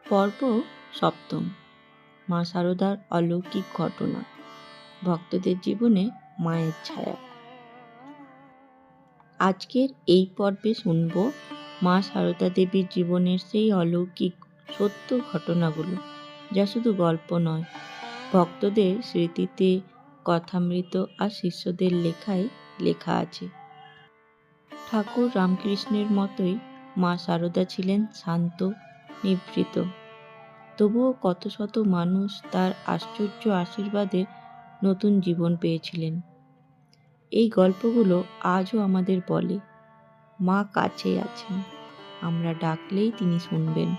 পর্ব সপ্তম। মা শারদার অলৌকিক ঘটনা, ভক্তদের জীবনে মায়ের ছায়া। আজকের এই পর্বে শুনব মা শারদা দেবীর জীবনের সেই অলৌকিক সত্য ঘটনাগুলো, যা শুধু গল্প নয়, ভক্তদের স্মৃতিতে, কথামৃত আর শিষ্যদের লেখায় লেখা আছে। ঠাকুর রামকৃষ্ণের মতোই মা শারদা ছিলেন শান্ত, নিভৃত। তবুও কত শত মানুষ তার আশ্চর্য আশীর্বাদে নতুন জীবন পেয়েছিলেন। এই গল্পগুলো আজও আমাদের বলে, মা কাছে আছেন, আমরা ডাকলেই তিনি শুনবেন।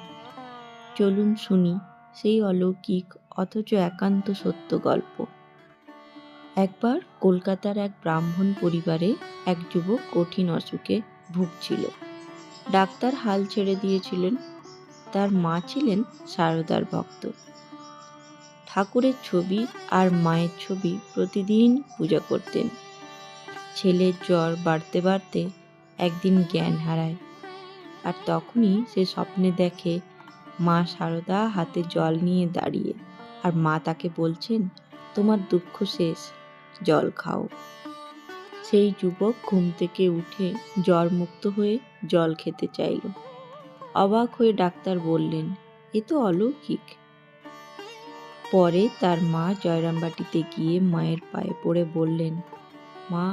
চলুন শুনি সেই অলৌকিক অথচ একান্ত সত্য গল্প। একবার কলকাতার এক ব্রাহ্মণ পরিবারে এক যুবক কঠিন অসুখে ভুগছিল। ডাক্তার হাল ছেড়ে দিয়েছিলেন। তার মা ছিলেন শারদার ভক্ত। ঠাকুরের ছবি আর মায়ের ছবি প্রতিদিন পূজা করতেন। ছেলের জ্বর বাড়তে বাড়তে একদিন জ্ঞান হারায়, আর তখনই সে স্বপ্নে দেখে মা শারদা হাতে জল নিয়ে দাঁড়িয়ে, আর মা তাকে বলছেন, তোমার দুঃখ শেষ, জল খাও। সেই যুবক ঘুম থেকে উঠে জ্বরমুক্ত হয়ে জল খেতে চাইল। অবাক হয়ে ডাক্তার বললেন, এ তো অলৌকিক। পরে তার মা জয়রামবাটিতে গিয়ে মায়ের পায়ে পড়ে বললেন, মা,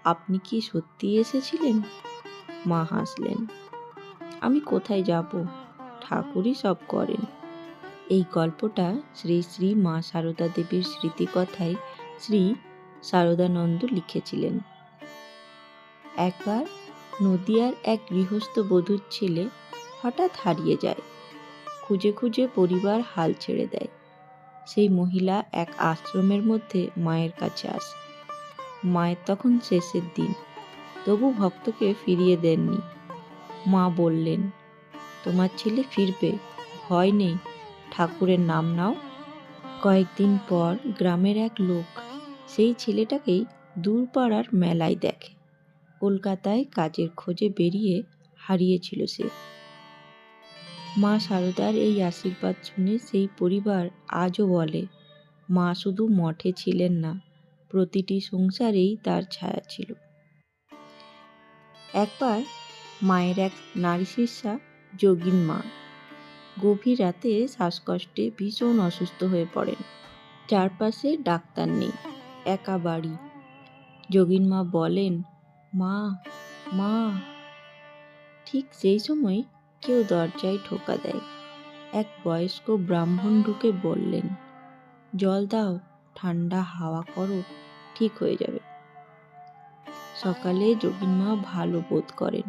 আপনি কি সত্যি এসেছিলেন? মা হাসলেন, আমি কোথায় যাব, ঠাকুরই সব করেন। এই গল্পটা শ্রী শ্রী মা শারদা দেবীর স্মৃতিকথায় শ্রী শারদানন্দ লিখেছিলেন। একবার নদিয়ার এক গৃহস্থ বধূর ছেলে হঠাৎ হারিয়ে যায়। খুঁজে খুঁজে পরিবার হাল ছেড়ে দেয়। সেই মহিলা এক আশ্রমের মধ্যে মায়ের কাছে আসে। মায়ের তখন শেষের দিন, তবু ভক্তকে ফিরিয়ে দেননি। মা বললেন, তোমার ছেলে ফিরবে, ভয় নেই, ঠাকুরের নাম নাও। কয়েকদিন পর গ্রামের এক লোক সেই ছেলেটাকেই দূরপাড়ার মেলায় দেখে। কলকাতায় কাজের খোঁজে বেরিয়ে হারিয়েছিল সে। মা শারদার এই আশীর্বাদ শুনে সেই পরিবার আজও বলে, মা শুধু মঠে ছিলেন না, প্রতিটি সংসারেই তার ছায়া ছিল। একবার মায়ের এক নারী শিষ্যা যোগিন মা গভীর রাতে শ্বাসকষ্টে ভীষণ অসুস্থ হয়ে পড়েন। চারপাশে ডাক্তার নেই, একা বাড়ি। যোগিন মা বলেন, মা, মা। ঠিক সেই সময় কেউ দরজায় ঠোকা দেয়। এক বয়স্ক ব্রাহ্মণ ঢুকে বললেন, জল দাও, ঠান্ডা হাওয়া করো, ঠিক হয়ে যাবে। সকালে যোগিন মা ভালো বোধ করেন।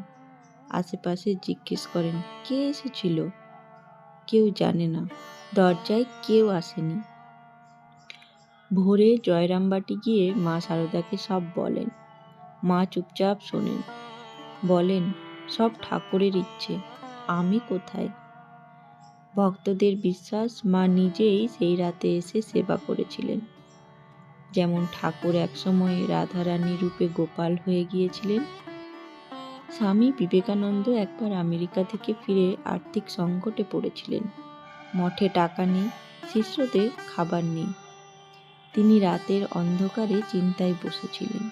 আশেপাশে জিজ্ঞেস করেন, কে এসেছিল? কেউ জানে না, দরজায় কেউ আসেনি। ভোরে জয়রামবাটি গিয়ে মা শারদাকে সব বলেন। মা চুপচাপ শোনেন, বলেন, সব ঠাকুরের ইচ্ছে, আমি কোথায়? ভক্তদের বিশ্বাস, মা নিজেই সেই রাতে এসে সেবা করেছিলেন। যেমন ঠাকুর একসময় রাধারানী রূপে গোপাল হয়ে গিয়েছিলেন। স্বামী বিবেকানন্দ একবার আমেরিকা থেকে ফিরে আর্থিক সংকটে পড়েছিলেন। মঠে টাকা নেই, শিষ্যদের খাবার নেই। তিনি রাতের অন্ধকারে চিন্তায় বসেছিলেন।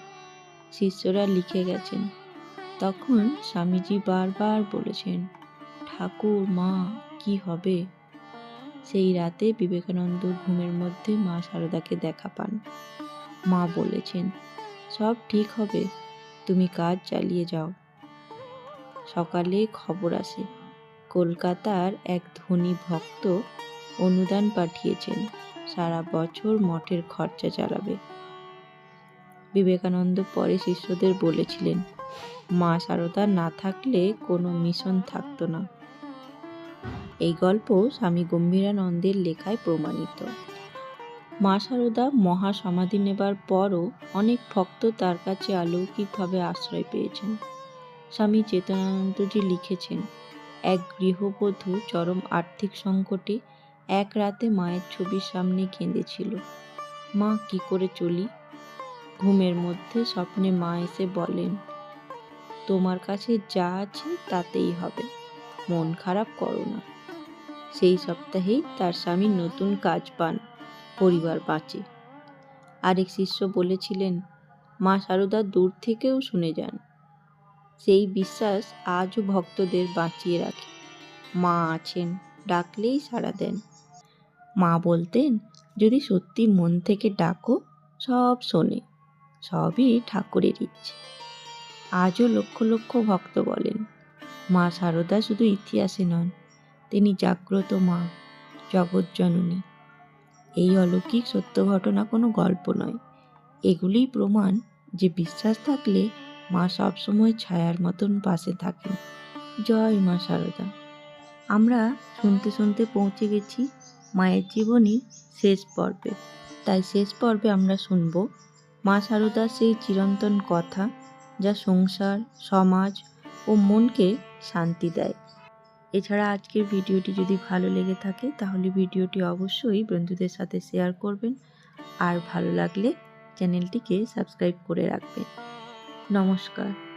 শিষ্যরা লিখে গেছেন। তখন স্বামীজি বারবার বলেছেন, ঠাকুর, মা, কি হবে? সেই রাতে বিবেকানন্দ ঘুমের মধ্যে মা শারদাকে দেখা পান। মা বলেছেন, সব ঠিক হবে, তুমি কাজ চালিয়ে যাও। সকালে খবর আসে, কলকাতার এক ধনী ভক্ত অনুদান পাঠিয়েছেন, সারা বছর মঠের খরচা চালাবে। বিবেকানন্দ পরে শিষ্যদের বলেছিলেন, মা শারদা না থাকলে কোনো মিশন থাকতো না। এই গল্প স্বামী গম্ভীরানন্দের লেখায় প্রমাণিত। মা শারদা মহাসমাধি নেবার পরও অনেক ভক্ত তার কাছে অলৌকিকভাবে আশ্রয় পেয়েছেন। স্বামী চেতনানন্দজি লিখেছেন, এক গৃহবধূ চরম আর্থিক সংকটে এক রাতে মায়ের ছবির সামনে কেঁদেছিল, মা, কি করে চলি? ঘুমের মধ্যে স্বপ্নে মা এসে বলেন, তোমার কাছে যা আছে তাতেই হবে, মন খারাপ করো না। সেই সপ্তাহেই তার স্বামী নতুন কাজ পান, পরিবার বাঁচে। আরেক শিষ্য বলেছিলেন, মা সারদা দূর থেকেও শুনে যান। সেই বিশ্বাস আজও ভক্তদের বাঁচিয়ে রাখে। মা আছেন, ডাকলেই সাড়া দেন। মা বলতেন, যদি সত্যি মন থেকে ডাকো সব শোনে, সবই ঠাকুরের ইচ্ছে। আজও লক্ষ লক্ষ ভক্ত বলেন, মা সারদা শুধু ইতিহাসে নন, তিনি জাগ্রত মা, জগৎজননী। এই অলৌকিক সত্য ঘটনা কোনো গল্প নয়, এগুলিই প্রমাণ যে বিশ্বাস থাকলে মা সবসময় ছায়ার মতন পাশে থাকেন। জয় মা সারদা। আমরা শুনতে শুনতে পৌঁছে গেছি মায়ের জীবনীর শেষ পর্বে। তাই শেষ পর্বে আমরা শুনব মা সারদার সেই চিরন্তন কথা, যা সংসার, সমাজ ও মনকে শান্তি দেয়। এছাড়া আজকের ভিডিওটি যদি ভালো লেগে থাকে তাহলে ভিডিওটি অবশ্যই বন্ধুদের সাথে শেয়ার করবেন, আর ভালো লাগলে চ্যানেলটিকে সাবস্ক্রাইব করে রাখবেন। নমস্কার।